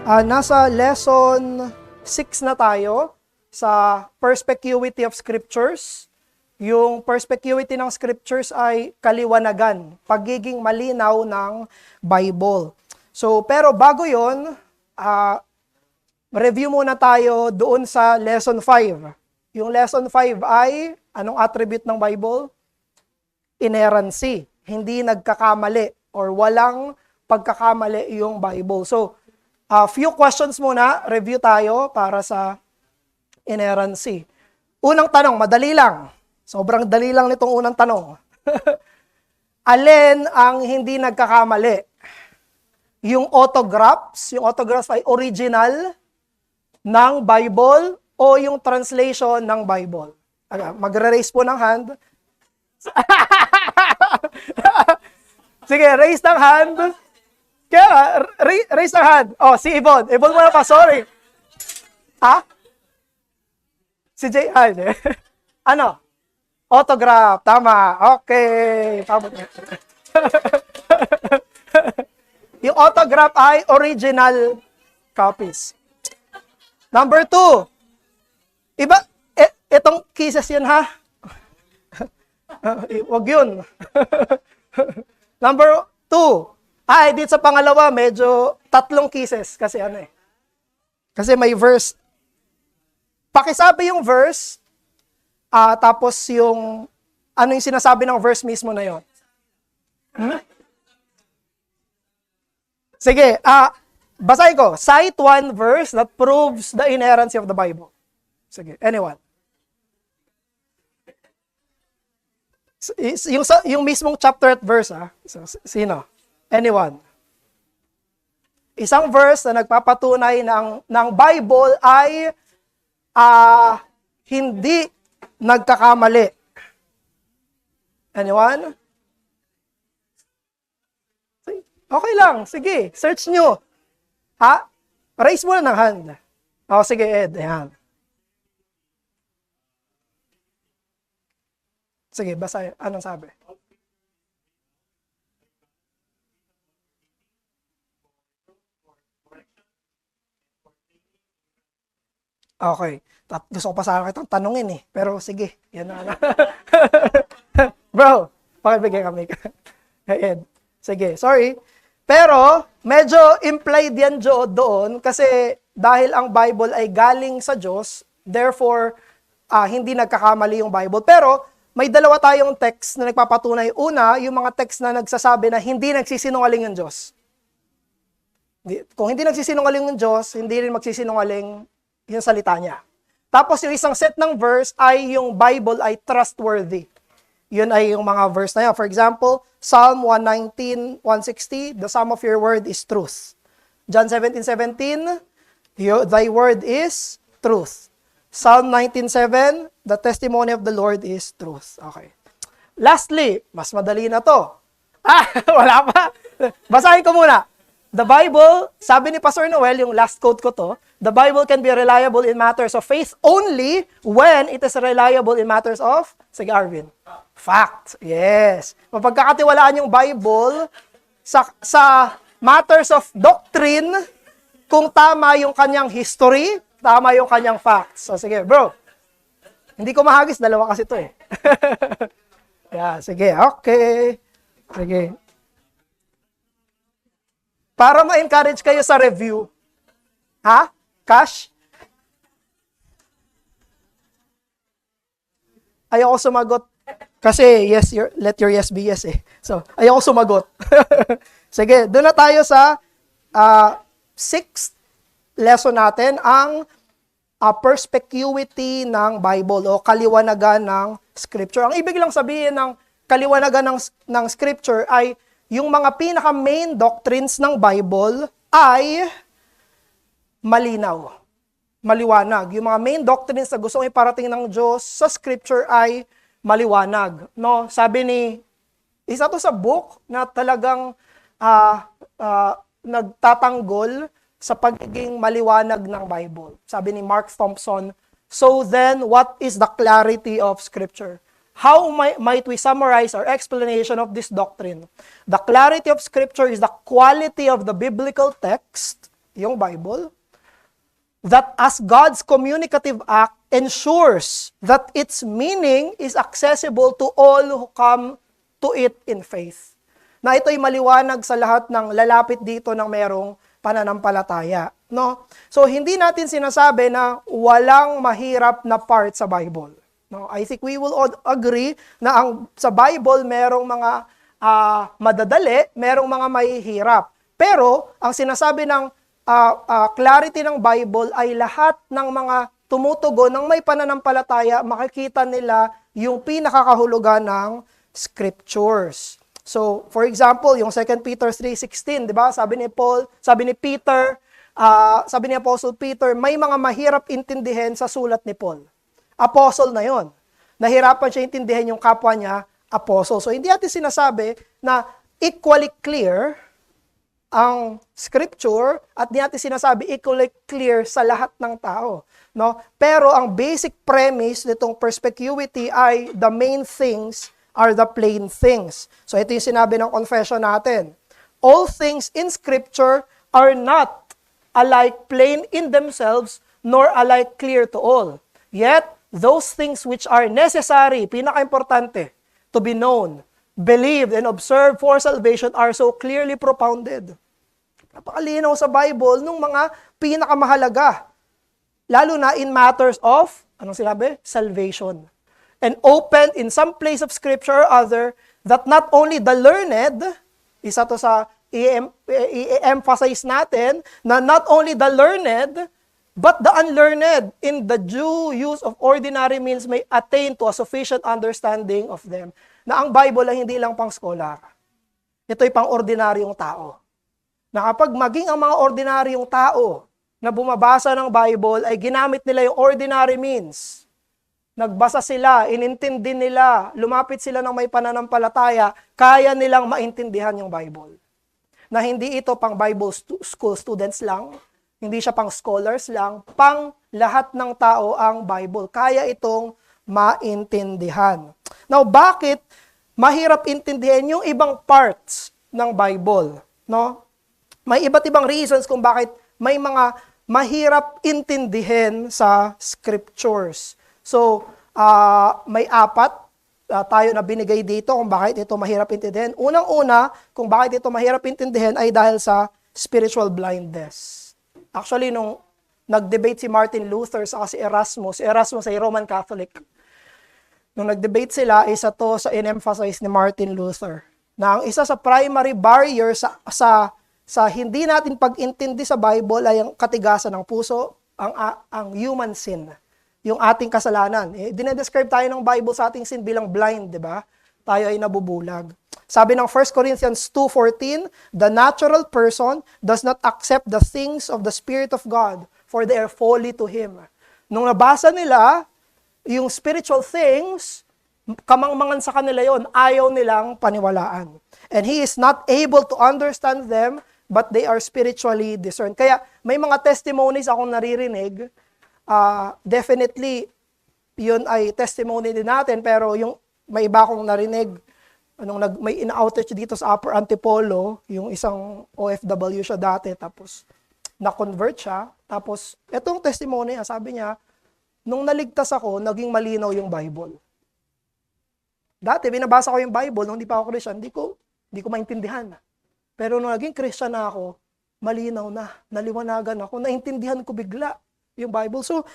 Nasa lesson 6 na tayo sa perspicuity of scriptures. Yung perspicuity ng scriptures ay kaliwanagan, pagiging malinaw ng Bible. So, pero bago yon, review muna tayo doon sa lesson 5. Yung lesson 5 ay, anong attribute ng Bible? Inerrancy. Hindi nagkakamali or walang pagkakamali yung Bible. So, few questions muna, review tayo para sa inerrancy. Unang tanong, madali lang. Sobrang dali lang nitong unang tanong. Alin ang hindi nagkakamali? Yung autographs ay original ng Bible o yung translation ng Bible? Magre-raise po ng hand. Sige, raise ng hand. Kaya, raise ng hand. Oh, si Yvonne. Yvonne mo na pa, sorry. Ha? Si Jay. Ano? Autograph. Tama. Okay. Yung autograph ay original copies. Number 2. Iba, itong cases yun, ha? Wag yun. Number 2. Dito sa pangalawa, medyo 3 cases. Kasi Kasi may verse. Pakisabi yung verse, tapos yung, ano yung sinasabi ng verse mismo na yon. Sige, basahin ko. Cite one verse that proves the inerrancy of the Bible. Sige, anyone? Yung mismong chapter at verse, So, sino? Anyone? Isang verse na nagpapatunay ng Bible ay hindi nagkakamali. Anyone? Okay lang. Sige, search nyo. Raise mo na ng hand. Sige, Ed. Ayan. Sige, basa. Anong sabi? Okay. Gusto ko pa sana kitang tanungin Pero sige, yan na. Bro, pakibigay kami. Ed. Sige, sorry. Pero, medyo implied yan doon kasi dahil ang Bible ay galing sa Diyos, therefore, hindi nagkakamali yung Bible. Pero, may dalawa tayong text na nagpapatunay. Una, yung mga text na nagsasabi na hindi nagsisinungaling yung Diyos. Kung hindi nagsisinungaling yung Diyos, hindi rin magsisinungaling yung salita niya. Tapos yung isang set ng verse ay yung Bible ay trustworthy. Yun ay yung mga verse na yan. For example, Psalm 119, 160, the sum of your word is truth. John 17:17, thy word is truth. Psalm 19:7, the testimony of the Lord is truth. Okay. Lastly, mas madali na to. Wala pa. Basahin ko muna. The Bible, sabi ni Pastor Noel, yung last quote ko to, the Bible can be reliable in matters of faith only when it is reliable in matters of, sige Arvin, fact. Yes. Mapagkakatiwalaan yung Bible sa matters of doctrine kung tama yung kanyang history, tama yung kanyang facts. So sige, bro. Hindi ko mahagis, dalawa kasi to Yeah, sige, okay. Sige. Para ma-encourage kayo sa review. Cash? Ayoko sumagot. Kasi yes, let your yes be yes So, ayoko sumagot. Sige, doon na tayo sa 6th lesson natin, ang perspicuity ng Bible o kaliwanagan ng Scripture. Ang ibig lang sabihin ng kaliwanagan ng Scripture ay yung mga pinaka-main doctrines ng Bible ay malinaw, maliwanag. Yung mga main doctrines na gusto iparating ng Diyos sa Scripture ay maliwanag. No? Sabi isa to sa book na talagang nagtatanggol sa pagiging maliwanag ng Bible. Sabi ni Mark Thompson, so then, what is the clarity of Scripture? How might we summarize our explanation of this doctrine? The clarity of Scripture is the quality of the biblical text. yung Bible, that as God's communicative act ensures that its meaning is accessible to all who come to it in faith. Na ito'y maliwanag sa lahat ng lalapit dito ng merong pananampalataya. No? So, hindi natin sinasabi na walang mahirap na part sa Bible. No? I think we will all agree na sa Bible merong mga madadali, merong mga mahihirap. Pero, ang sinasabi ng clarity ng Bible ay lahat ng mga tumutugon ng may pananampalataya, makikita nila yung pinakakahulugan ng scriptures. So, for example, yung 2 Peter 3:16, di ba? Sabi ni Peter, sabi ni Apostle Peter, may mga mahirap intindihin sa sulat ni Paul. Apostle na yon. Nahirapan siya intindihin yung kapwa niya, apostle. So, hindi natin sinasabi na equally clear ang scripture at di natin sinasabi equally clear sa lahat ng tao. No? Pero ang basic premise nitong perspicuity ay the main things are the plain things. So ito yung sinabi ng confession natin. All things in scripture are not alike plain in themselves nor alike clear to all. Yet, those things which are necessary, pinaka-importante, to be known, believed, and observed for salvation are so clearly propounded. Napakalinaw sa Bible nung mga pinakamahalaga. Lalo na in matters of, anong sinabi? Salvation. And opened in some place of scripture or other, that not only the learned, isa to sa i-emphasize natin, na not only the learned, but the unlearned in the due use of ordinary means may attain to a sufficient understanding of them. Na ang Bible ay hindi lang pang scholar. Ito'y pang ordinaryong tao. Na kapag maging ang mga ordinaryong tao na bumabasa ng Bible ay ginamit nila yung ordinary means, nagbasa sila, inintindi nila, lumapit sila ng may pananampalataya, kaya nilang maintindihan yung Bible. Na hindi ito pang Bible school students lang, hindi siya pang scholars lang, pang lahat ng tao ang Bible. Kaya itong maintindihan. Now, bakit mahirap intindihan yung ibang parts ng Bible? No? May iba't ibang reasons kung bakit may mga mahirap intindihin sa scriptures. So, may apat tayo na binigay dito kung bakit ito mahirap intindihin. Unang-una, kung bakit ito mahirap intindihin ay dahil sa spiritual blindness. Actually, nung nag-debate si Martin Luther sa si Erasmus ay Roman Catholic. Nung nag-debate sila, isa to sa in-emphasize ni Martin Luther. Na ang isa sa primary barrier sa hindi natin pag-intindi sa Bible ay ang katigasan ng puso, ang human sin, yung ating kasalanan. Dinedescribe tayo ng Bible sa ating sin bilang blind, di ba? Tayo ay nabubulag. Sabi ng 1 Corinthians 2:14, the natural person does not accept the things of the Spirit of God, for they are folly to him. Nung nabasa nila, yung spiritual things, kamangmangan sa kanila yon, ayaw nilang paniwalaan. And he is not able to understand them, but they are spiritually discerned. Kaya may mga testimonies akong naririnig, definitely yun ay testimony din natin, pero yung may iba akong narinig, may in-outage dito sa Upper Antipolo, yung isang OFW siya dati, tapos na-convert siya, tapos etong testimony, sabi niya, nung naligtas ako, naging malinaw yung Bible. Dati, binabasa ko yung Bible, nung hindi pa ako Christian, hindi ko maintindihan. Pero nung naging Christian na ako, malinaw na, naliwanagan ako, naintindihan ko bigla yung Bible. So,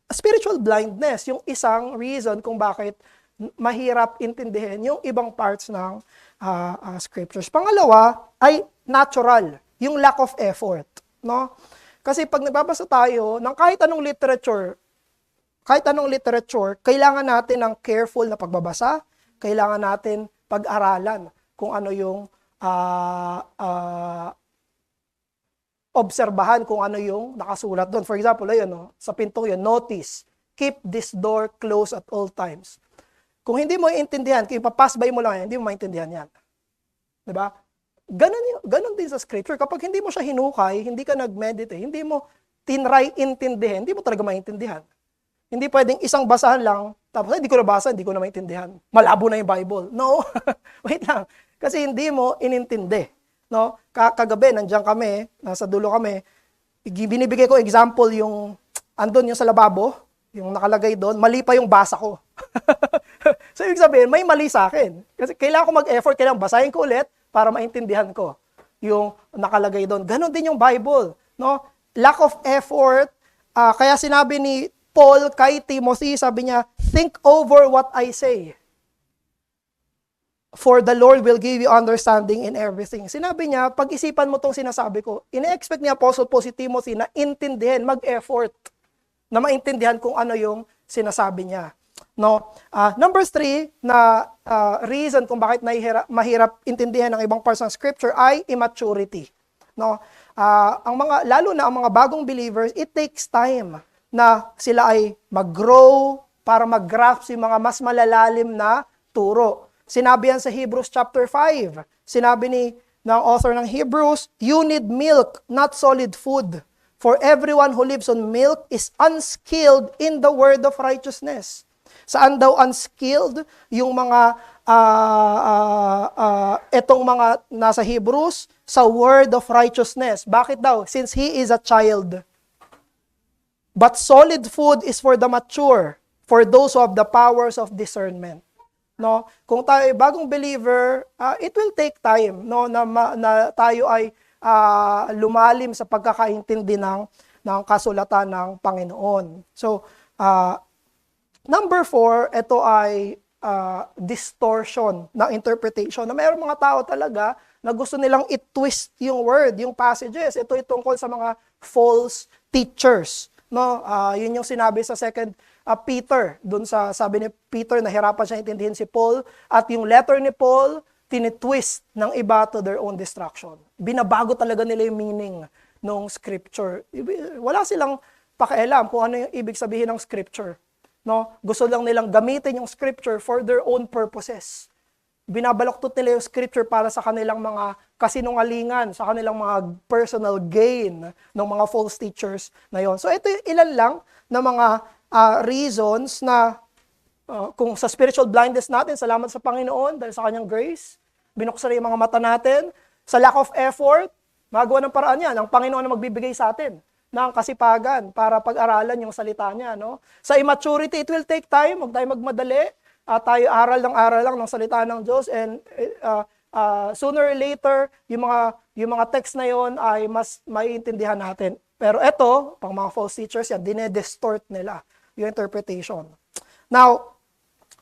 spiritual blindness, yung isang reason kung bakit mahirap intindihin yung ibang parts ng scriptures. Pangalawa ay natural, yung lack of effort. No? Kasi pag nagbabasa tayo ng kahit anong literature, kailangan natin ng careful na pagbabasa, kailangan natin pag-aralan kung ano yung obserbahan kung ano yung nakasulat doon. For example, ayun, sa pintong yun, notice, keep this door closed at all times. Kung hindi mo iintindihan, kung ipapass by mo lang yan, hindi mo maintindihan yan. Diba? Ganun din sa scripture. Kapag hindi mo siya hinukay, hindi ka nag-meditate, hindi mo tinry intindihin, hindi mo talaga maintindihan. Hindi pwedeng isang basahan lang, tapos hindi ko nabasa, hindi ko na maintindihan. Malabo na yung Bible. No, wait lang. Kasi hindi mo inintindi. No? Kagabi, nandiyan kami, nasa dulo kami, binibigay ko example yung andun yung sa lababo, yung nakalagay doon, mali pa yung basa ko. So, ibig sabihin, may mali sa akin. Kasi kailangan ko mag-effort, kailangan basahin ko ulit para maintindihan ko yung nakalagay doon. Ganon din yung Bible. No? Lack of effort. Kaya sinabi ni Paul kay Timothy, sabi niya, think over what I say. For the Lord will give you understanding in everything. Sinabi niya, pag-isipan mo itong sinasabi ko, ine-expect ni Apostle Paul si Timothy na intindihin, mag-effort, na maintindihan kung ano yung sinasabi niya. No? Number 3 na reason kung bakit mahirap intindihan ng ibang parts ng scripture ay immaturity. No? Lalo na ang mga bagong believers, it takes time na sila ay mag-grow para mag-grasp yung mga mas malalalim na turo. Sinabi yan sa Hebrews chapter 5. Sinabi ng author ng Hebrews, you need milk, not solid food. For everyone who lives on milk is unskilled in the word of righteousness. Saan daw unskilled? Yung mga, etong mga nasa Hebrews, sa word of righteousness. Bakit daw? Since he is a child. But solid food is for the mature, for those who have the powers of discernment. No? Kung tayo ay bagong believer, it will take time, no, na tayo ay lumalim sa pagkakaintindi ng kasulatan ng Panginoon. So, number 4, ito ay distortion ng interpretation. Na mayroong mga tao talaga na gusto nilang i-twist yung word, yung passages. Ito ay tungkol sa mga false teachers. No, yun yung sinabi sa 2 Peter. Doon sa sabi ni Peter, nahirapan siya intindihin si Paul. At yung letter ni Paul, tinitwist ng iba to their own destruction. Binabago talaga nila yung meaning ng scripture. Wala silang pakialam kung ano yung ibig sabihin ng scripture. No? Gusto lang nilang gamitin yung scripture for their own purposes. Binabaloktot nila yung scripture para sa kanilang mga kasinungalingan, sa kanilang mga personal gain ng mga false teachers na yon. So ito yung ilan lang na mga reasons na kung sa spiritual blindness natin, salamat sa Panginoon dahil sa kanyang grace, binuksan na yung mga mata natin. Sa lack of effort, magawa ng paraan yan. Ang Panginoon na magbibigay sa atin ng kasipagan para pag-aralan yung salita niya. No? Sa immaturity, it will take time. Huwag tayo magmadali. Tayo aral lang ng salita ng Diyos. And sooner or later, yung mga text na yon ay mas maiintindihan natin. Pero ito, pang mga false teachers yan, dinedistort nila yung interpretation. Now,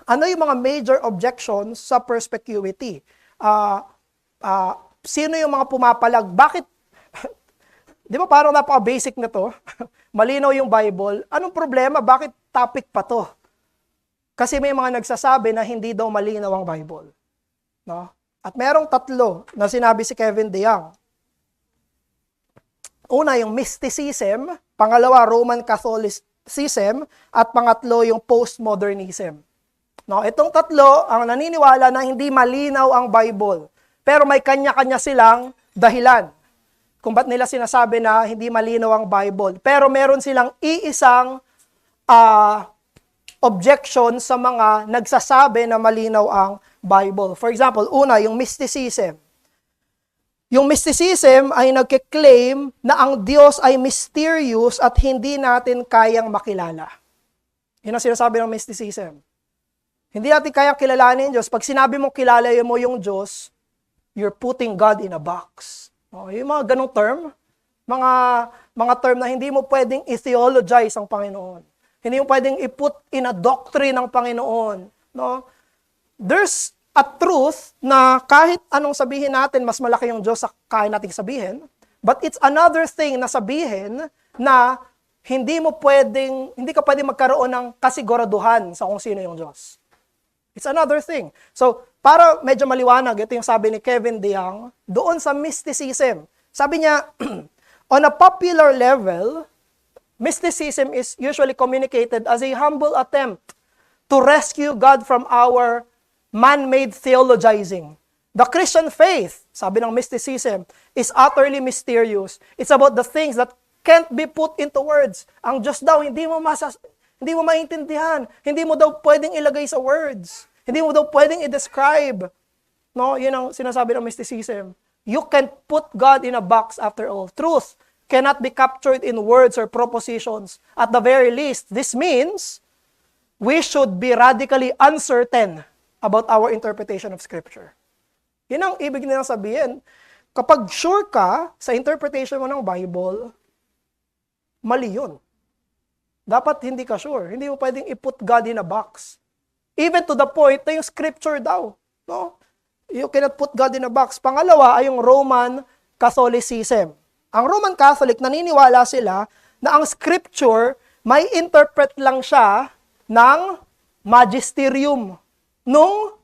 ano yung mga major objections sa perspicuity? Sino yung mga pumapalag? Bakit? Di ba parang napaka-basic na to? Malinaw yung Bible. Anong problema? Bakit topic pa to? Kasi may mga nagsasabi na hindi daw malinaw ang Bible. No? At merong 3 na sinabi si Kevin DeYoung. Una, yung mysticism. Pangalawa, Roman Catholicism. At pangatlo, yung postmodernism. No, itong 3 ang naniniwala na hindi malinaw ang Bible. Pero may kanya-kanya silang dahilan kung ba't nila sinasabi na hindi malinaw ang Bible. Pero meron silang iisang objection sa mga nagsasabi na malinaw ang Bible. For example, una, yung mysticism. Yung mysticism ay nagkiklaim na ang Diyos ay mysterious at hindi natin kayang makilala. Yun ang sinasabi ng mysticism. Hindi natin kayang kilalanin Diyos. Pag sinabi mong kilala mo yung Diyos, you're putting God in a box. Yung mga ganong term, mga term na hindi mo pwedeng i-theologize ang Panginoon. Hindi mo pwedeng i-put in a doctrine ng Panginoon. No? There's a truth na kahit anong sabihin natin, mas malaki yung Diyos sa kaya nating sabihin. But it's another thing na sabihin na hindi ka pwedeng magkaroon ng kasiguraduhan sa kung sino yung Diyos. It's another thing. So, para medyo maliwanag, ito yung sabi ni Kevin DeYoung, doon sa mysticism. Sabi niya, on a popular level, mysticism is usually communicated as a humble attempt to rescue God from our man-made theologizing. The Christian faith, sabi ng mysticism, is utterly mysterious. It's about the things that can't be put into words. Ang Diyos daw, hindi mo maintindihan. Hindi mo daw pwedeng ilagay sa words. Hindi mo daw pwedeng i-describe. No, yun ang sinasabi ng mysticism. You can put God in a box after all. Truth, cannot be captured in words or propositions. At the very least, this means we should be radically uncertain about our interpretation of Scripture. Yun ang ibig nilang sabihin. Kapag sure ka sa interpretation mo ng Bible, mali yun. Dapat hindi ka sure. Hindi mo pwedeng i-put God in a box. Even to the point na yung Scripture daw. No? You cannot put God in a box. Pangalawa ay yung Roman Catholicism. Ang Roman Catholic, naniniwala sila na ang Scripture may interpret lang siya ng magisterium nung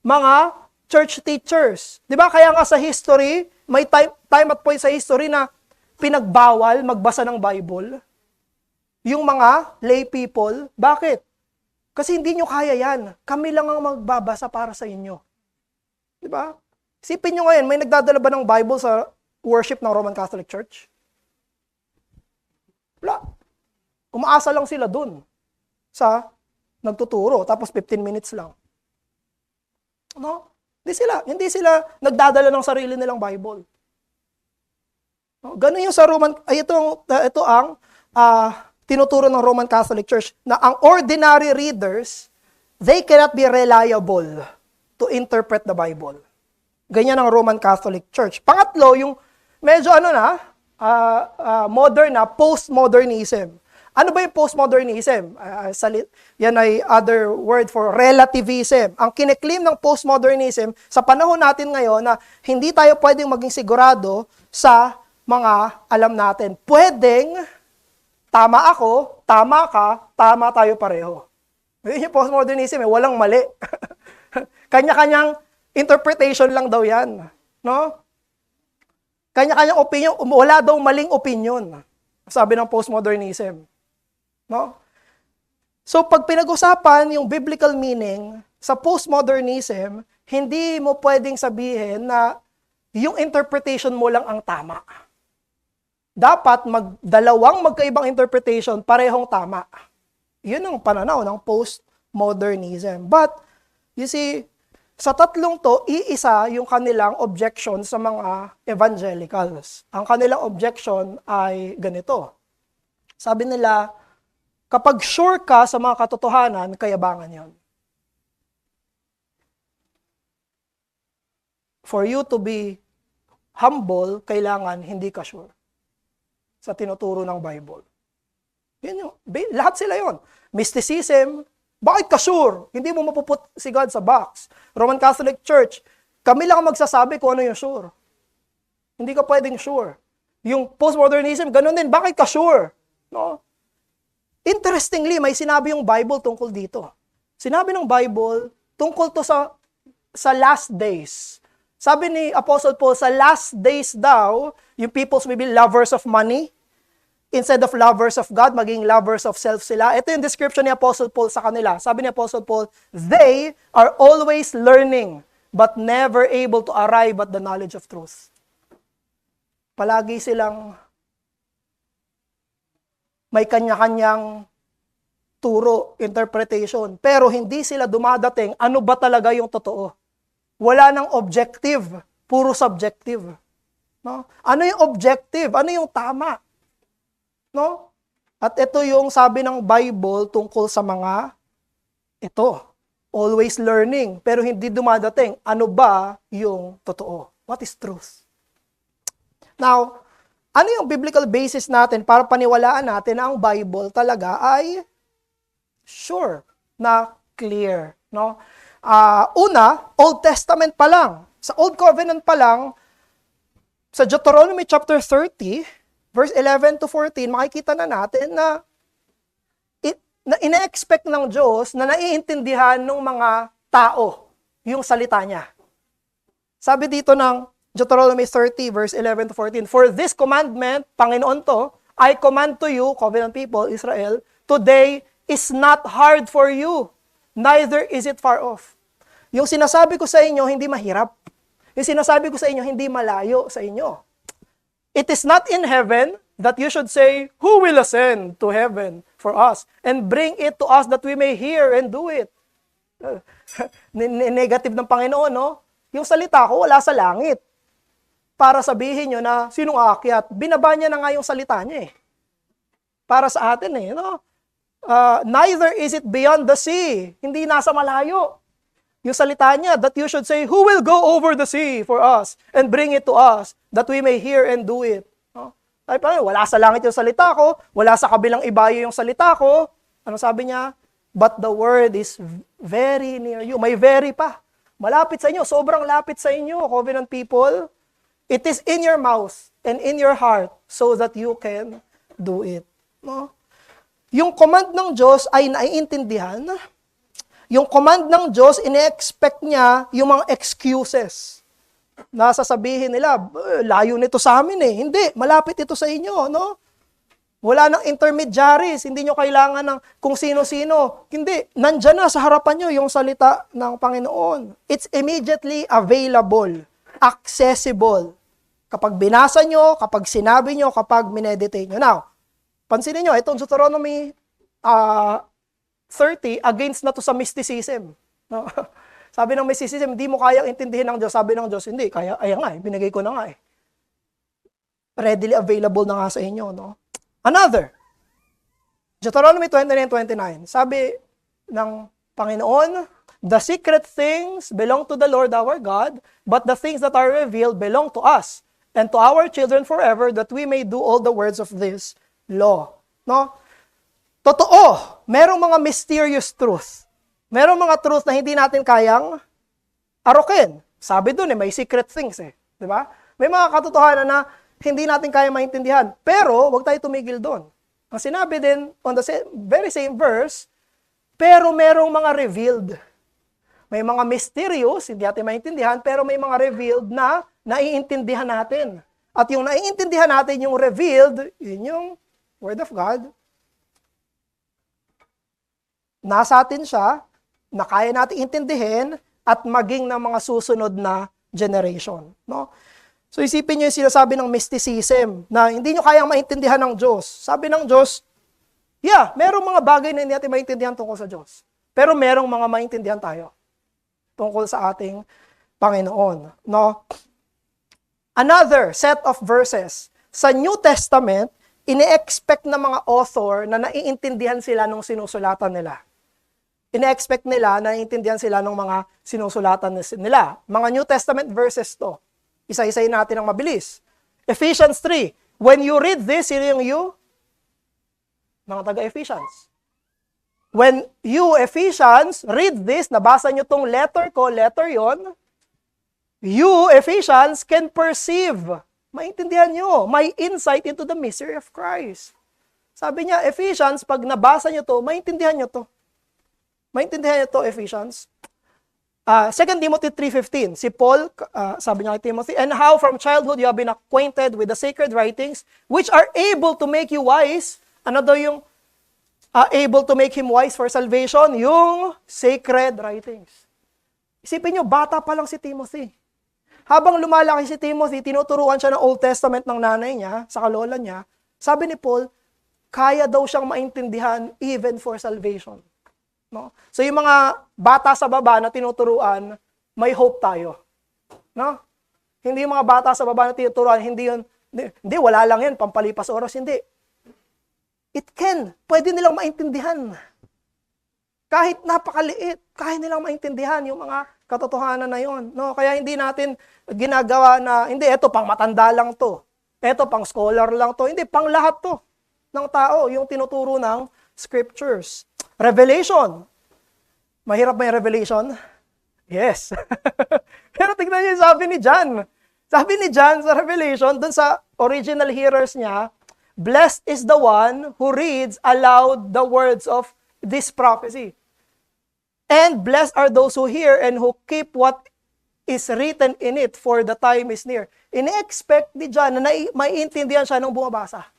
mga church teachers. Di ba? Kaya nga sa history, may time at point sa history na pinagbawal magbasa ng Bible. Yung mga lay people, bakit? Kasi hindi nyo kaya yan. Kami lang ang magbabasa para sa inyo. Di ba? Isipin nyo ngayon, may nagdadala ba ng Bible sa worship ng Roman Catholic Church? Wala. Umaasa lang sila dun sa nagtuturo, tapos 15 minutes lang. No? Hindi sila nagdadala ng sarili nilang Bible. No? Ganun yung sa Roman, ito ang tinuturo ng Roman Catholic Church, na ang ordinary readers, they cannot be reliable to interpret the Bible. Ganyan ang Roman Catholic Church. Pangatlo, yung medyo modern na, postmodernism. Ano ba yung postmodernism? Yan ay other word for relativism. Ang kiniklaim ng postmodernism sa panahon natin ngayon na hindi tayo pwedeng maging sigurado sa mga alam natin. Pwedeng tama ako, tama ka, tama tayo pareho. Yun yung postmodernism, walang mali. Kanya-kanyang interpretation lang daw yan. No? Kanya-kanyang opinion, wala daw maling opinion. Sabi ng postmodernism. No? So pag pinag-usapan yung biblical meaning sa postmodernism, hindi mo pwedeng sabihin na yung interpretation mo lang ang tama. Dapat dalawang magkaibang interpretation, parehong tama. Yun ang pananaw ng postmodernism. But, you see, sa tatlong to, iisa yung kanilang objection sa mga evangelicals. Ang kanilang objection ay ganito. Sabi nila, kapag sure ka sa mga katotohanan, kayabangan yan. For you to be humble, kailangan hindi ka sure sa tinuturo ng Bible. Yun yung, lahat sila yon. Mysticism, bakit ka sure? Hindi mo mapuput si God sa box. Roman Catholic Church, kami lang ang magsasabi kung ano yung sure. Hindi ka pwedeng sure. Yung postmodernism, ganun din, bakit ka sure? No? Interestingly, may sinabi yung Bible tungkol dito. Sinabi ng Bible tungkol to sa last days. Sabi ni Apostle Paul, sa last days daw, yung peoples will be lovers of money. Instead of lovers of God, maging lovers of self sila. Ito yung description ni Apostle Paul sa kanila. Sabi ni Apostle Paul, they are always learning, but never able to arrive at the knowledge of truth. Palagi silang may kanya-kanyang turo, interpretation, pero hindi sila dumadating ano ba talaga yung totoo. Wala nang objective, puro subjective. No? Ano yung objective? Ano yung tama? No? At ito yung sabi ng Bible tungkol sa mga ito. Always learning, pero hindi dumadating. Ano ba yung totoo? What is truth? Now, ano yung biblical basis natin para paniwalaan natin na ang Bible talaga ay sure na clear? No? Una, Old Testament pa lang. Sa Old Covenant pa lang, sa Deuteronomy chapter 30, verse 11 to 14, makikita na natin na ina-expect ng Diyos na naiintindihan ng mga tao yung salita niya. Sabi dito ng Deuteronomy 30, verse 11 to 14, for this commandment, Panginoon to, I command to you, covenant people, Israel, today is not hard for you, neither is it far off. Yung sinasabi ko sa inyo, hindi mahirap. Yung sinasabi ko sa inyo, hindi malayo sa inyo. It is not in heaven that you should say, who will ascend to heaven for us and bring it to us that we may hear and do it. Negative ng Panginoon, no? Yung salita ko, wala sa langit. para sabihin nyo na sinong aakyat. Binaba niya na nga yung salita niya eh. Para sa atin eh. No? Neither is it beyond the sea. Hindi nasa malayo. Yung salita niya, that you should say, who will go over the sea for us and bring it to us that we may hear and do it. No? Ay, wala sa langit yung salita ko, wala sa kabilang ibayo yung salita ko. Ano sabi niya? But the word is very near you. May very pa. Malapit sa inyo. Sobrang lapit sa inyo, covenant people. It is in your mouth and in your heart so that you can do it. No? Yung command ng Diyos ay naiintindihan. Yung command ng Diyos, ine-expect niya yung mga excuses. Nasasabihin nila, layo nito sa amin eh. Hindi, malapit ito sa inyo. No? Wala nang intermediaries. Hindi nyo kailangan ng kung sino-sino. Hindi, nandyan na sa harapan nyo yung salita ng Panginoon. It's immediately available. Accessible. Kapag binasa nyo, kapag sinabi nyo, kapag mineditate nyo. Now, pansinin nyo, itong Deuteronomy 30, against na to sa mysticism. No? Sabi ng mysticism, hindi mo kayang intindihin ng Diyos. Sabi ng Diyos, hindi, kaya, ayan nga, binigay ko na nga eh. Readily available na nga sa inyo. No? Another, Deuteronomy 29:29, sabi ng Panginoon, the secret things belong to the Lord our God, but the things that are revealed belong to us and to our children forever, that we may do all the words of this law. No? Totoo, merong mga mysterious truth. Merong mga truth na hindi natin kayang arokin. Sabi dun may secret things eh. Di ba? May mga katotohanan na hindi natin kaya maintindihan. Pero, wag tayo tumigil doon. Ang sinabi din, on the very same verse, pero merong mga revealed. May mga mysterious, hindi natin maintindihan, pero may mga revealed na naiintindihan natin. At yung naiintindihan natin, yung revealed, yun yung Word of God. Nasa atin siya, na kaya natin intindihin, at maging ng mga susunod na generation. No? So isipin nyo yung sinasabi ng mysticism, na hindi nyo kayang maintindihan ng Diyos. Sabi ng Diyos, yeah, merong mga bagay na hindi natin maintindihan tungkol sa Diyos. Pero merong mga maintindihan tayo tungkol sa ating Panginoon. No? Another set of verses. Sa New Testament, ine-expect ng mga author na naiintindihan sila nung sinusulatan nila. Ine-expect nila na naiintindihan sila ng mga sinusulatan nila. Mga New Testament verses to. Isa-isayin natin ang mabilis. Ephesians 3. When you read this, sino yung you? Mga taga-Ephesians. When you, Ephesians, read this, nabasa nyo tong letter ko, letter yon, you, Ephesians, can perceive. Maintindihan nyo. May insight into the mystery of Christ. Sabi niya, Ephesians, pag nabasa nyo to, maintindihan nyo to. Maintindihan nyo to, Ephesians. 2 Timothy 3:15, si Paul, sabi niya kay Timothy, and how from childhood you have been acquainted with the sacred writings, which are able to make you wise. Ano daw yung able to make him wise for salvation? Yung sacred writings. Isipin nyo, bata pa lang si Timothy. Habang lumalaki si Timothy, tinuturuan siya ng Old Testament ng nanay niya, sa kalola niya, sabi ni Paul, kaya daw siyang maintindihan even for salvation. No? So yung mga bata sa baba na tinuturuan, may hope tayo. No? Hindi yung mga bata sa baba na tinuturuan, hindi, wala lang yan, pampalipas oras, hindi. It can. Pwede nilang maintindihan. Kahit napakaliit, kaya nilang maintindihan yung mga katotohanan na yon. No? Kaya hindi natin ginagawa na, hindi, eto pang matanda lang to. Eto pang scholar lang to. Hindi, pang lahat to ng tao, yung tinuturo ng scriptures. Revelation. Mahirap ba yung revelation? Yes. Pero tignan niyo yung sabi ni John. Sabi ni John sa Revelation, dun sa original hearers niya, blessed is the one who reads aloud the words of this prophecy. And blessed are those who hear and who keep what is written in it, for the time is near. Ine-expect ni John na maiintindihan siya nung bumabasa.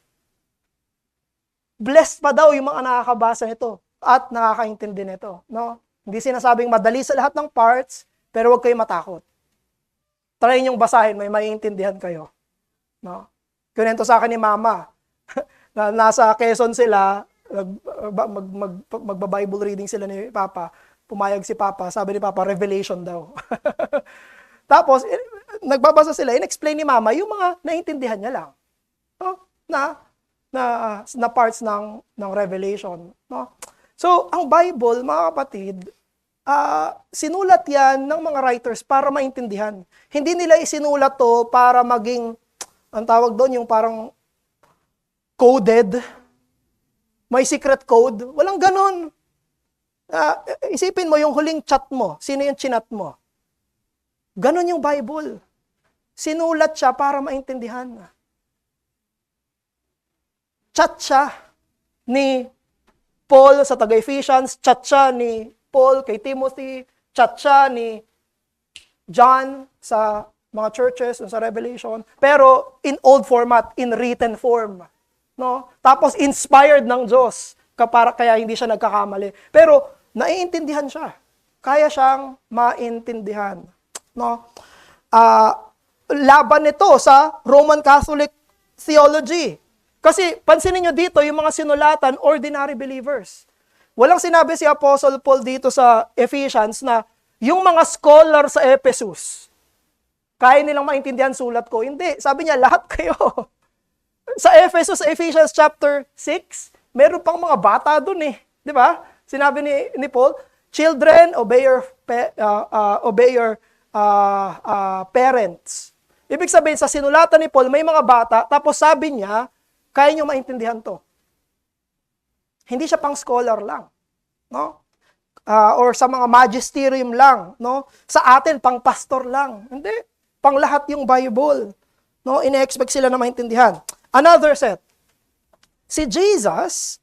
Blessed pa daw yung mga nakakabasa nito at nakakaintindi nito. No? Hindi sinasabing madali sa lahat ng parts, pero huwag kayong matakot. Try niyong basahin, may maiintindihan kayo. No? Kunento sa akin ni Mama, na nasa Quezon sila, magba-Bible reading sila ni Papa, pumayag si Papa, sabi ni Papa, Revelation daw. Tapos, nagbabasa sila, in-explain ni Mama yung mga naiintindihan niya lang. No? Na parts ng Revelation. No? So, ang Bible, mga kapatid, sinulat yan ng mga writers para maintindihan. Hindi nila isinulat to para maging, ang tawag doon, yung parang coded, may secret code. Walang ganon. Isipin mo yung huling chat mo. Sino yung chinat mo? Ganon yung Bible. Sinulat siya para maintindihan. Chat siya ni Paul sa taga-Ephesians, chat siya ni Paul kay Timothy, chat siya ni John sa mga churches, sa Revelation, pero in old format, in written form. No? Tapos inspired ng Diyos, kaya hindi siya nagkakamali. Pero naiintindihan siya. Kaya siyang maintindihan. No? Laban nito sa Roman Catholic theology. Kasi pansinin nyo dito, yung mga sinulatan, ordinary believers. Walang sinabi si Apostle Paul dito sa Ephesians na yung mga scholar sa Ephesus, kaya nilang maintindihan sulat ko. Hindi. Sabi niya, lahat kayo. Sa Ephesus, Ephesians chapter 6, meron pang mga bata dun eh. Di ba? Sinabi ni Paul, children, obey your parents. Ibig sabihin, sa sinulatan ni Paul, may mga bata, tapos sabi niya, kaya niyo maintindihan to. Hindi siya pang scholar lang. No? Or sa mga magisterium lang. No? Sa atin, pang pastor lang. Hindi. Pang lahat yung Bible. No? Ine-expect sila na maintindihan. Another set. Si Jesus,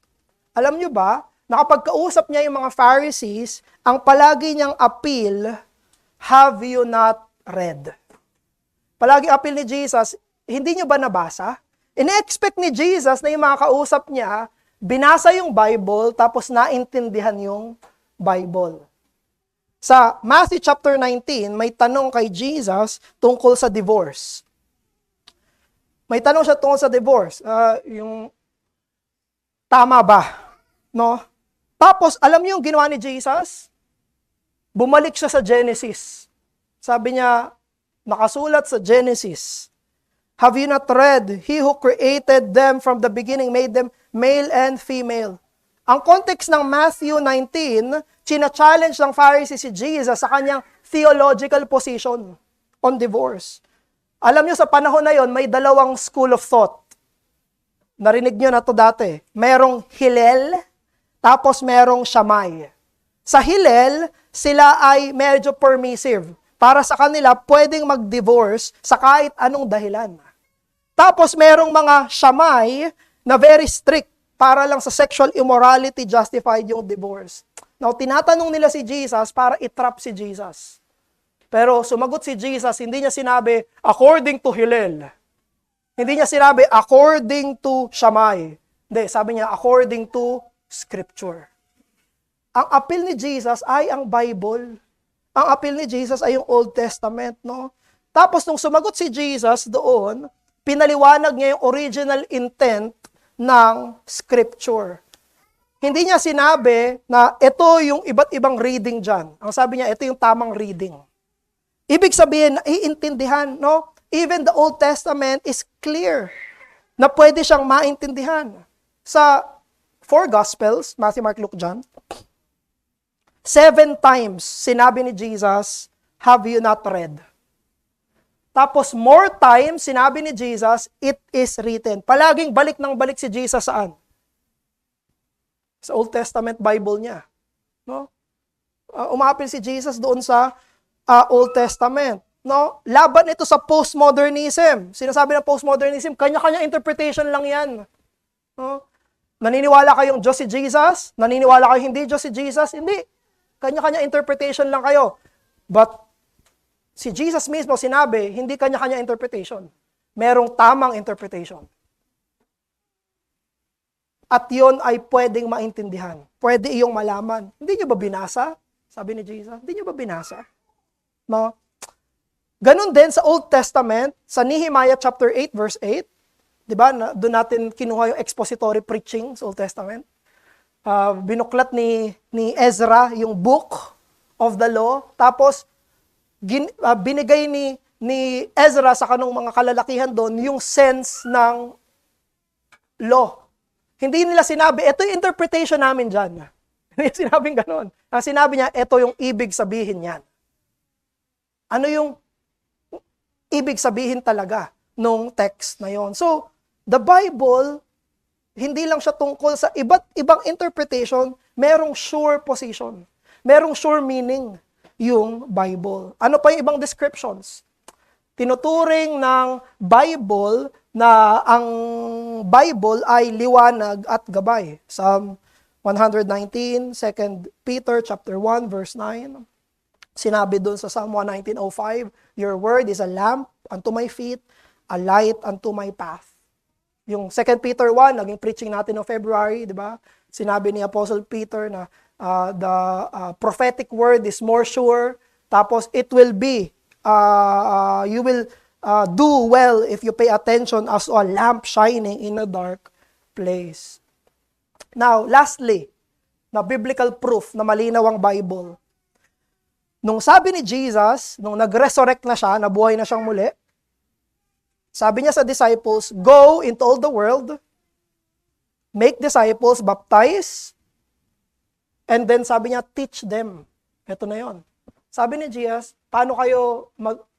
alam nyo ba, nakapagkausap niya yung mga Pharisees, ang palagi niyang appeal, have you not read? Palagi appeal ni Jesus, hindi nyo ba nabasa? Ine-expect ni Jesus na yung mga kausap niya, binasa yung Bible, tapos naintindihan yung Bible. Sa Matthew chapter 19, may tanong kay Jesus tungkol sa divorce. May tanong siya tungkol sa divorce. Yung tama ba? No? Tapos, alam niyo yung ginawa ni Jesus? Bumalik siya sa Genesis. Sabi niya, nakasulat sa Genesis, have you not read, He who created them from the beginning made them male and female. Ang context ng Matthew 19, china-challenge ng Pharisee si Jesus sa kanyang theological position on divorce. Alam niyo sa panahon na yon, may dalawang school of thought. Narinig niyo na to dati. Merong Hillel, tapos merong Shammai. Sa Hillel, sila ay medyo permissive. Para sa kanila, pwedeng mag-divorce sa kahit anong dahilan. Tapos merong mga Shammai na very strict para lang sa sexual immorality justified yung divorce. Now, tinatanong nila si Jesus para itrap si Jesus. Pero sumagot si Jesus, hindi niya sinabi, according to Hillel. Hindi niya sinabi, according to Shammai. Hindi, sabi niya, according to Scripture. Ang appeal ni Jesus ay ang Bible. Ang appeal ni Jesus ay yung Old Testament, no? Tapos nung sumagot si Jesus doon, pinaliwanag niya yung original intent ng Scripture. Hindi niya sinabi na ito yung iba't ibang reading dyan. Ang sabi niya, ito yung tamang reading. Ibig sabihin, iintindihan, no? Even the Old Testament is clear na pwede siyang maintindihan. Sa 4 Gospels, Matthew, Mark, Luke, John, 7 times sinabi ni Jesus, have you not read? Tapos more times sinabi ni Jesus, it is written. Palaging balik ng balik si Jesus saan? Sa Old Testament Bible niya. No? Umapil si Jesus doon sa Old Testament. No? Laban ito sa postmodernism. Sinasabi ng postmodernism, kanya-kanya interpretation lang yan. No? Naniniwala kayong Diyos si Jesus? Naniniwala kayong hindi Diyos si Jesus? Hindi. Kanya-kanya interpretation lang kayo. But si Jesus mismo sinabi, hindi kanya-kanya interpretation. Merong tamang interpretation. At yon ay pwedeng maintindihan. Pwede iyong malaman. Hindi nyo ba binasa? Sabi ni Jesus. Hindi nyo ba binasa? No? Ganon din sa Old Testament, sa Nehemiah chapter 8 verse 8. Diba? Doon natin kinuha yung expository preaching sa Old Testament. Binuklat ni Ezra yung book of the law. Tapos, binigay ni Ezra sa kanong mga kalalakihan doon yung sense ng law. Hindi nila sinabi, ito yung interpretation namin dyan. Hindi sinabing ganon. Ang sinabi niya, ito yung ibig sabihin niyan. Ano yung ibig sabihin talaga nung text na yon? So, the Bible, hindi lang siya tungkol sa iba't ibang interpretation, merong sure position. Merong sure meaning yung Bible. Ano pa yung ibang descriptions? Tinuturing ng Bible na ang Bible ay liwanag at gabay. Psalm 119, 2 Peter chapter 1 verse 9. Sinabi doon sa Psalm 119:05, your word is a lamp unto my feet, a light unto my path. Yung 2 Peter 1, naging preaching natin no February, di ba? Sinabi ni Apostle Peter na the prophetic word is more sure, tapos it will be, you will do well if you pay attention as a lamp shining in a dark place. Now, lastly, na biblical proof na malinaw ang Bible. Nung sabi ni Jesus, nung nag-resurrect na siya, nabuhay na siyang muli, sabi niya sa disciples, go into all the world, make disciples, baptize, and then sabi niya, teach them. Ito na yon. Sabi ni Jesus, paano kayo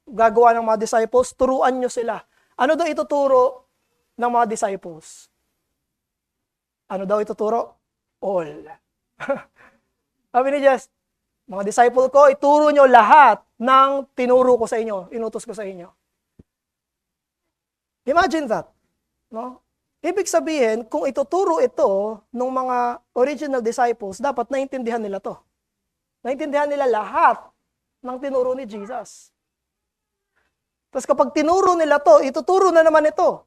gagawa ng mga disciples? Turuan nyo sila. Ano daw ituturo ng mga disciples? Ano daw ituturo? All. Sabi ni Jesus, mga disciple ko, ituro nyo lahat ng tinuro ko sa inyo, inutos ko sa inyo. Imagine that. No? Ibig sabihin, kung ituturo ito ng mga original disciples, dapat naintindihan nila to. Naintindihan nila lahat ng tinuro ni Jesus. Tapos kapag tinuro nila to, ituturo na naman ito.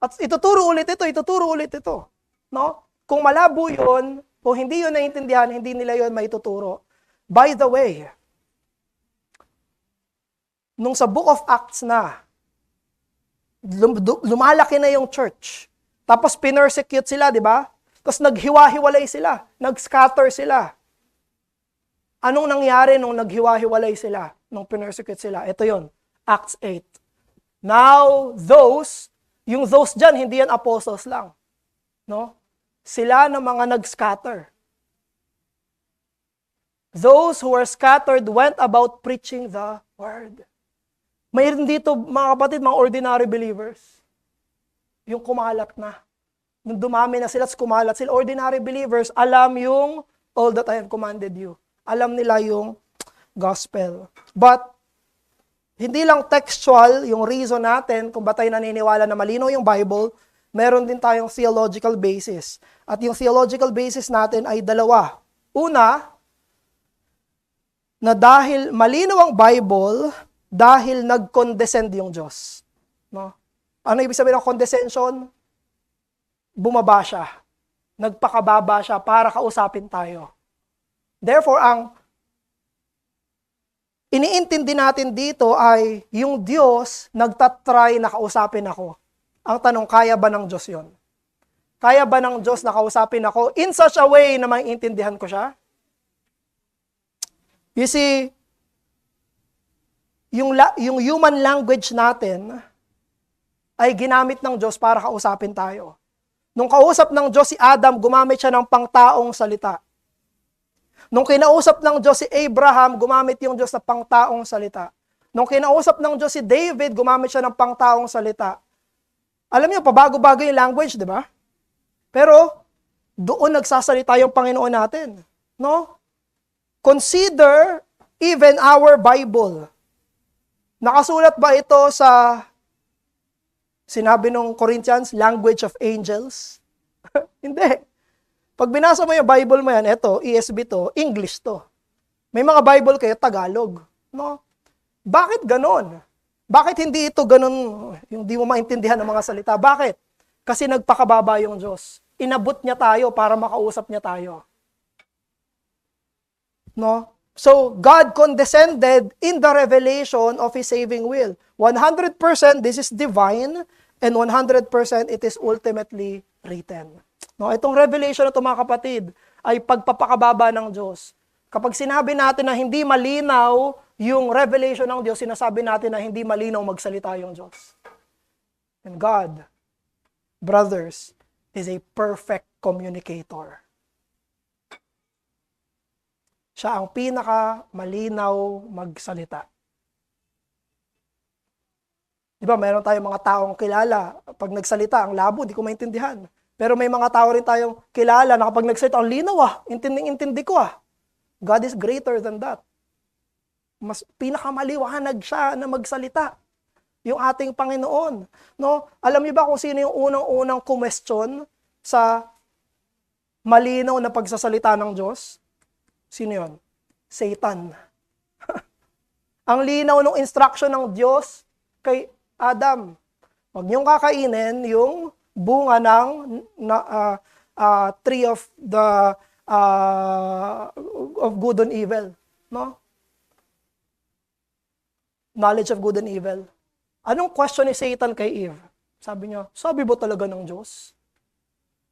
At ituturo ulit ito, ituturo ulit ito. No? Kung malabo yun, kung hindi yun naintindihan, hindi nila yun maituturo. By the way, nung sa Book of Acts na, lumalaki na yung church. Tapos pinersecute sila, di ba? Tapos naghiwa-hiwalay sila, nag-scatter sila. Anong nangyari nung naghiwa-hiwalay sila, nung pinersecute sila? Ito yon, Acts 8. Now, yung those dyan, hindi yan apostles lang. No? Sila na mga nag-scatter. Those who were scattered went about preaching the word. Mayroon dito, mga kapatid, mga ordinary believers. Yung kumalat na. Nung dumami na sila at kumalat sila, ordinary believers, alam yung all that I have commanded you. Alam nila yung gospel. But, hindi lang textual yung reason natin kung ba tayo naniniwala na malinaw yung Bible, meron din tayong theological basis. At yung theological basis natin ay dalawa. Una, na dahil malinaw ang Bible, dahil nag-condescend yung Diyos. No? Ano ibig sabihin ng condescension? Bumaba siya. Nagpakababa siya para kausapin tayo. Therefore, ang iniintindi natin dito ay yung Diyos nagtatry na kausapin ako. Ang tanong, kaya ba ng Diyos yon? Kaya ba ng Diyos na kausapin ako in such a way na maiintindihan ko siya? You see, yung human language natin ay ginamit ng Diyos para kausapin tayo. Nung kausap ng Diyos si Adam, gumamit siya ng pangtaong salita. Nung kinausap ng Diyos si Abraham, gumamit yung Diyos ng pangtaong salita. Nung kinausap ng Diyos si David, gumamit siya ng pangtaong salita. Alam niyo, pabago-bago yung language, di ba? Pero, doon nagsasalita yung Panginoon natin. No? Consider even our Bible. Nakasulat ba ito sa, sinabi nung Corinthians, language of angels? Hindi. Pag binasa mo yung Bible mo yan, ito, ESV to, English to. May mga Bible kayo, Tagalog. No? Bakit ganon? Bakit hindi ito ganon, yung di mo maintindihan ng mga salita? Bakit? Kasi nagpakababa yung Diyos. Inabot niya tayo para makausap niya tayo. No? So, God condescended in the revelation of His saving will. 100% this is divine, and 100% it is ultimately written. No, itong revelation na ito, mga kapatid, ay pagpapakababa ng Diyos. Kapag sinabi natin na hindi malinaw yung revelation ng Diyos, sinasabi natin na hindi malinaw magsalita yung Diyos. And God, brothers, is a perfect communicator. Siya ang pinaka malinaw magsalita. Di ba, mayroon tayong mga taong kilala, pag nagsalita, ang labo, di ko maintindihan. Pero may mga tao rin tayong kilala na kapag nagsalita, ang linaw intindi ko God is greater than that. Mas pinakamaliwanag siya na magsalita. Yung ating Panginoon. No? Alam niyo ba kung sino yung unang-unang kumestyon sa malinaw na pagsasalita ng Diyos? Sino yun? Satan. Ang linaw ng instruction ng Diyos kay Adam, huwag niyong kakainin yung bunga ng tree of the of good and evil, no? Knowledge of good and evil. Anong question ni Satan kay Eve? Sabi niya, sabi ba talaga ng Diyos?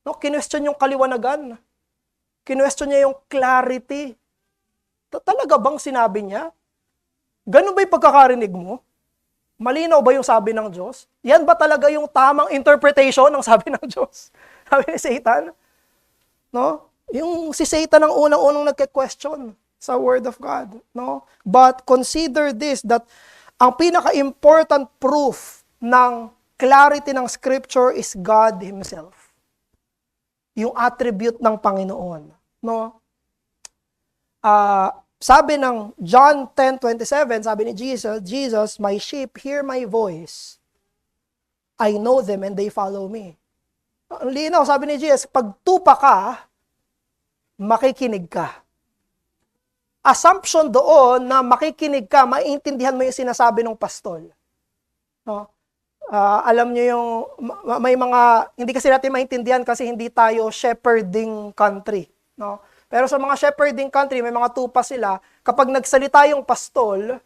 No, kinwestiyon yung kaliwanagan. Kinwestiyon niya yung clarity. Talaga bang sinabi niya? Ganun ba yung pagkakarinig mo? Malinaw ba yung sabi ng Diyos? Yan ba talaga yung tamang interpretation ng sabi ng Diyos? Sabi ni Satan? No? Yung si Satan ang unang-unang nagke-question sa Word of God. No? But consider this, that ang pinaka-important proof ng clarity ng Scripture is God Himself. Yung attribute ng Panginoon. No? Sabi ng John 10:27, sabi ni Jesus, my sheep hear my voice. I know them and they follow me. Ang linaw, sabi ni Jesus, pag tupa ka, makikinig ka. Assumption doon na makikinig ka, maiintindihan mo yung sinasabi ng pastol. No? Alam niyo yung, may mga, hindi kasi natin maintindihan kasi hindi tayo shepherding country. No? Pero sa mga shepherding country, may mga tupa sila. Kapag nagsalita yung pastol,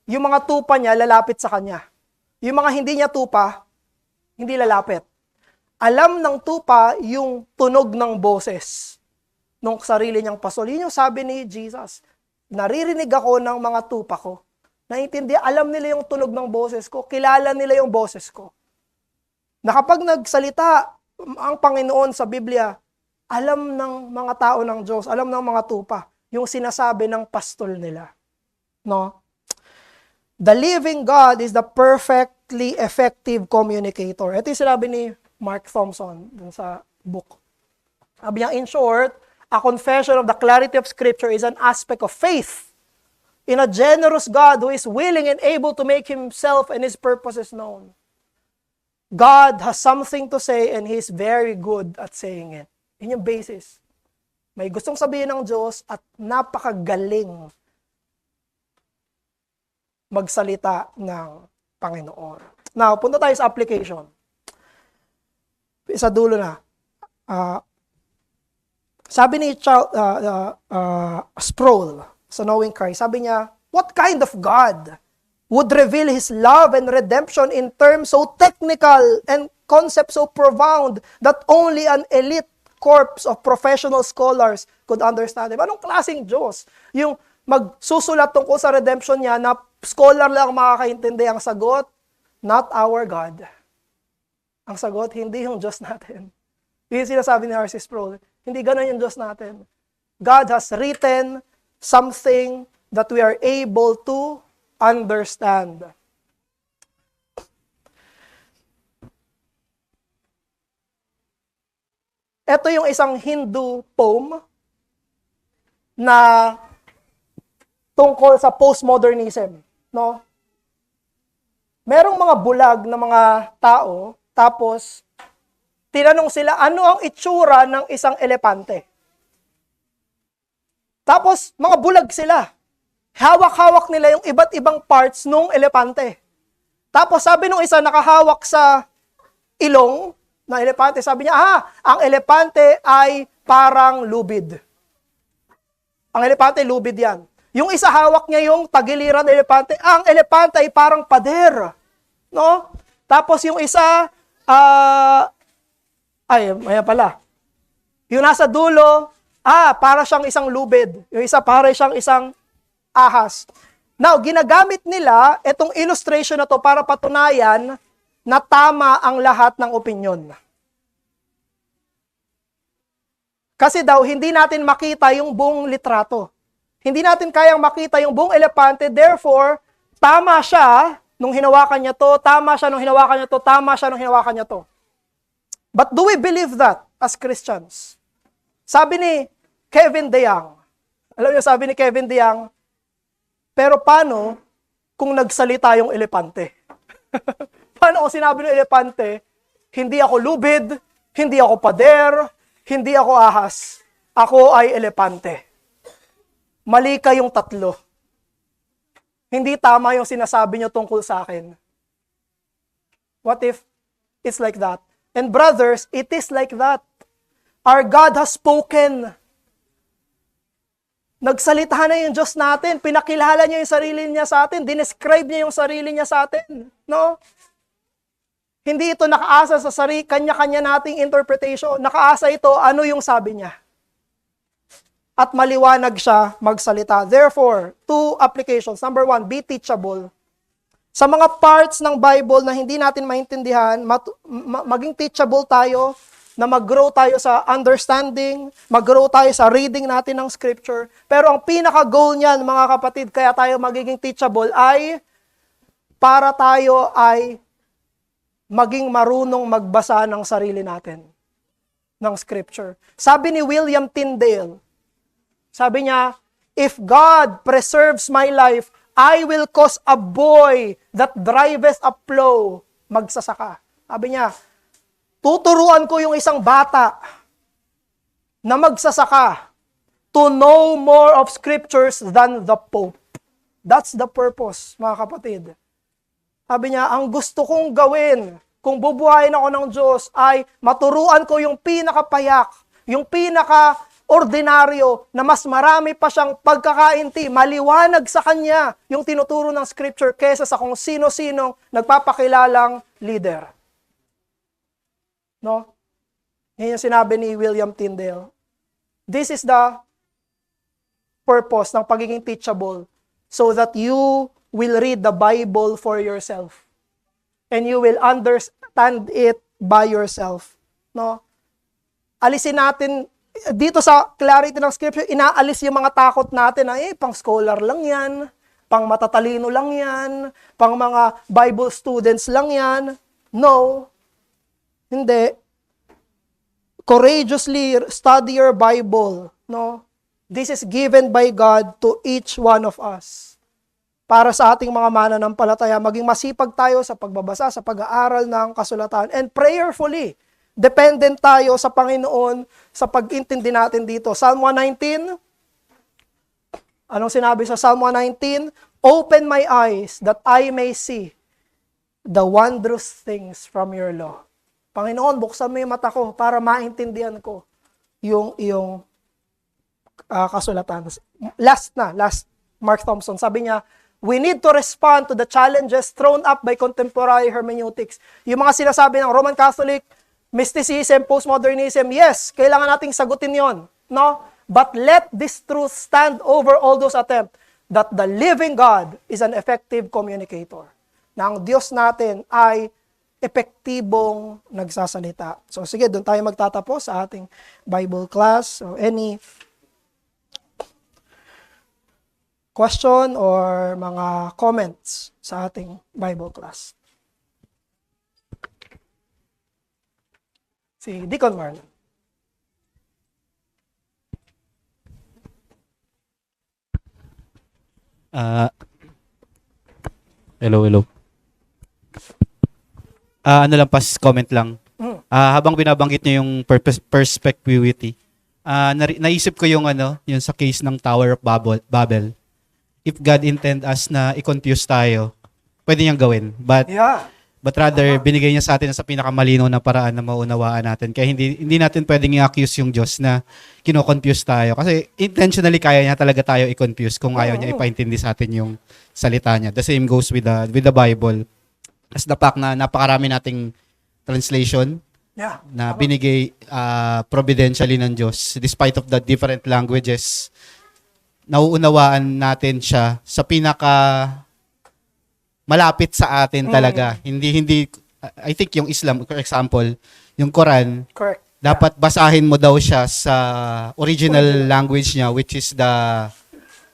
yung mga tupa niya lalapit sa kanya. Yung mga hindi niya tupa, hindi lalapit. Alam ng tupa yung tunog ng boses ng sarili niyang pastol. Yun yung sabi ni Jesus. Naririnig ako ng mga tupa ko. Naiintindihan, alam nila yung tunog ng boses ko. Kilala nila yung boses ko. Na kapag nagsalita ang Panginoon sa Biblia, alam ng mga tao ng Diyos, alam ng mga tupa, yung sinasabi ng pastol nila. No? The living God is the perfectly effective communicator. Ito yung sinabi ni Mark Thompson dun sa book. Sabi niya, in short, a confession of the clarity of Scripture is an aspect of faith in a generous God who is willing and able to make Himself and His purposes known. God has something to say and He is very good at saying it. Yun yung basis. May gustong sabihin ng Diyos at napakagaling magsalita ng Panginoon. Now, punta tayo sa application. Sa dulo na. Sabi ni Sproul sa Knowing Christ, sabi niya, what kind of God would reveal His love and redemption in terms so technical and concepts so profound that only an elite corps of professional scholars could understand him? Anong klaseng Diyos? Yung magsusulat tungkol sa redemption niya na scholar lang makakaintindi. Ang sagot, not our God. Ang sagot, hindi yung Diyos natin. Yung sinasabi ni R.C. Sproul, hindi ganun yung Diyos natin. God has written something that we are able to understand. Ito yung isang Hindu poem na tungkol sa postmodernism, no? Merong mga bulag na mga tao, tapos tinanong sila, ano ang itsura ng isang elepante? Tapos, mga bulag sila. Hawak-hawak nila yung iba't ibang parts ng elepante. Tapos, sabi nung isa, nakahawak sa ilong na elepante, sabi niya, ang elepante ay parang lubid. Ang elepante, lubid yan. Yung isa, hawak niya yung tagiliran ng elepante. Ang elepante ay parang pader. No? Tapos yung isa, ayan pala. Yung nasa dulo, para siyang isang lubid. Yung isa, para siyang isang ahas. Now, ginagamit nila itong illustration na to para patunayan na tama ang lahat ng opinyon. Kasi daw, hindi natin makita yung buong litrato. Hindi natin kayang makita yung buong elepante, therefore, tama siya nung hinawakan niya to, tama siya nung hinawakan niya to, tama siya nung hinawakan niya to. But do we believe that as Christians? Sabi ni Kevin DeYoung, alam niyo sabi ni Kevin DeYoung, pero paano kung nagsalita yung elepante? Paano kung sinabi ng elepante, hindi ako lubid, hindi ako pader, hindi ako ahas, ako ay elepante. Mali kayong tatlo. Hindi tama yung sinasabi nyo tungkol sa akin. What if it's like that? And brothers, it is like that. Our God has spoken. Nagsalita na yung Diyos natin. Pinakilala niya yung sarili niya sa atin. Dinescribe niya yung sarili niya sa atin. No? Hindi ito nakaasa sa kanya-kanya nating interpretation. Nakaasa ito, ano yung sabi niya. At maliwanag siya magsalita. Therefore, two applications. Number one, be teachable. Sa mga parts ng Bible na hindi natin maintindihan, maging teachable tayo, na mag-grow tayo sa understanding, mag-grow tayo sa reading natin ng Scripture. Pero ang pinaka-goal niyan, mga kapatid, kaya tayo magiging teachable ay para tayo ay maging marunong magbasa ng sarili natin ng Scripture. Sabi ni William Tyndale, sabi niya, if God preserves my life, I will cause a boy that driveth a plow magsasaka. Sabi niya, tuturuan ko yung isang bata na magsasaka to know more of Scriptures than the Pope. That's the purpose, mga kapatid. Sabi niya, ang gusto kong gawin, kung bubuhayin ako ng Diyos, ay maturuan ko yung pinakapayak, yung pinaka-ordinaryo, na mas marami pa siyang pagkakainti, maliwanag sa kanya yung tinuturo ng Scripture kesa sa kung sino-sinong nagpapakilalang leader. No? Yan yung sinabi ni William Tyndale. This is the purpose ng pagiging teachable, so that you will read the Bible for yourself. And you will understand it by yourself. No? Alisin natin, dito sa clarity ng Scripture, inaalis yung mga takot natin na, pang scholar lang yan, pang matatalino lang yan, pang mga Bible students lang yan. No. Hindi. Courageously study your Bible. No? This is given by God to each one of us. Para sa ating mga mananampalataya, maging masipag tayo sa pagbabasa, sa pag-aaral ng kasulatan, and prayerfully, dependent tayo sa Panginoon sa pag-intindi natin dito. Psalm 119, anong sinabi sa Psalm 119? Open my eyes that I may see the wondrous things from your law. Panginoon, buksan mo yung mata ko para maintindihan ko yung iyong kasulatan. Last, Mark Thompson, sabi niya, we need to respond to the challenges thrown up by contemporary hermeneutics. Yung mga sinasabi ng Roman Catholic, mysticism, postmodernism, yes, kailangan nating sagutin yon, no? But let this truth stand over all those attempts that the living God is an effective communicator. Na ang Diyos natin ay epektibong nagsasalita. So sige, doon tayo magtatapos sa ating Bible class. So any question or mga comments sa ating Bible class? Si Deacon Marlon. Hello. Ano lang, comment lang. Habang binabanggit niyo yung perspicuity, naisip ko yung yung sa case ng Tower of Babel. If God intend us na i-confuse tayo, pwede niyang gawin. But rather, binigay niya sa atin sa pinakamalinaw na paraan na maunawaan natin. Kaya hindi natin pwedeng i-accuse yung Diyos na kino-confuse tayo. Kasi intentionally kaya niya talaga tayo i-confuse kung ayaw niya ipaintindi sa atin yung salita niya. The same goes with the Bible. As the fact na napakarami nating translation na binigay providentially ng Diyos despite of the different languages nauunawaan natin siya sa pinaka malapit sa atin talaga. Hindi I think yung Islam, for example, yung Quran, Correct. dapat basahin mo daw siya sa original language niya, which is the,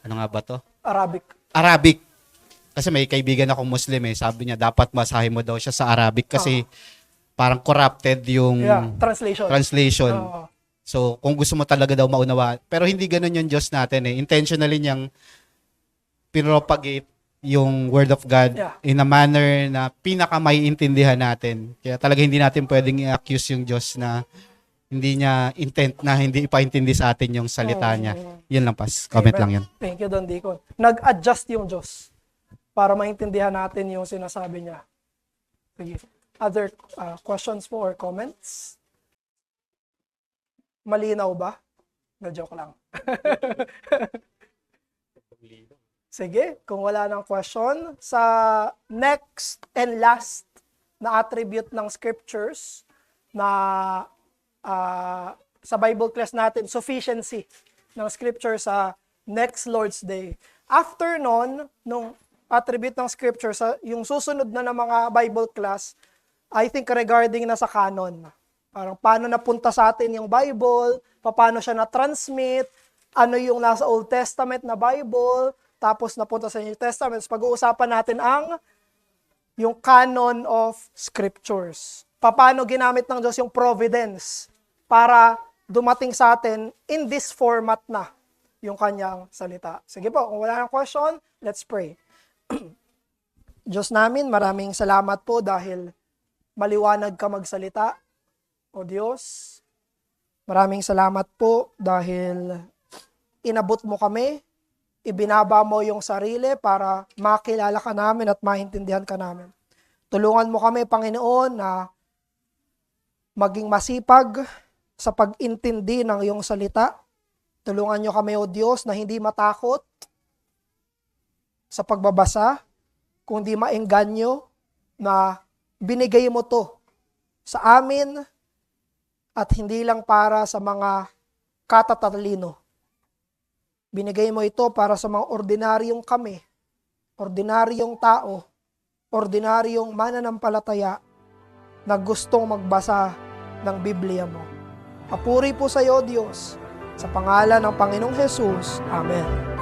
ano nga ba to? Arabic. Kasi may kaibigan akong Muslim sabi niya, dapat basahin mo daw siya sa Arabic kasi parang corrupted yung translation. So, kung gusto mo talaga daw maunawa. Pero hindi ganun yung Diyos natin Intentionally niyang pinropagate yung Word of God in a manner na pinaka maiintindihan natin. Kaya talaga hindi natin pwedeng i-accuse yung Diyos na hindi niya intent na hindi ipaintindi sa atin yung salita niya. Yun lang, Pas. Comment lang yun. Thank you, Don Deacon. Nag-adjust yung Diyos para maintindihan natin yung sinasabi niya. Sige. Other questions po or comments? Malinaw ba? Na-joke lang. Sige, kung wala nang question, sa next and last na attribute ng scriptures na sa Bible class natin, sufficiency ng scripture sa next Lord's Day. After nun, nung attribute ng scripture, yung susunod na ng mga Bible class, I think regarding na sa canon. Parang paano napunta sa atin yung Bible, paano siya na-transmit, ano yung nasa Old Testament na Bible, tapos napunta sa New Testament. Pag-uusapan natin yung canon of scriptures. Paano ginamit ng Diyos yung providence para dumating sa atin in this format na yung kanyang salita. Sige po, kung wala nang question, let's pray. Diyos namin, maraming salamat po dahil maliwanag ka magsalita. O Diyos, maraming salamat po dahil inabot mo kami, ibinaba mo yung sarili para makilala ka namin at maintindihan ka namin. Tulungan mo kami, Panginoon, na maging masipag sa pag-intindi ng iyong salita. Tulungan niyo kami, O Diyos, na hindi matakot sa pagbabasa, kundi maengganyo na binigay mo to sa amin at hindi lang para sa mga katatalino. Binigay mo ito para sa mga ordinaryong kami, ordinaryong tao, ordinaryong mananampalataya na gustong magbasa ng Biblia mo. Papuri po sa iyo, Diyos, sa pangalan ng Panginoong Hesus. Amen.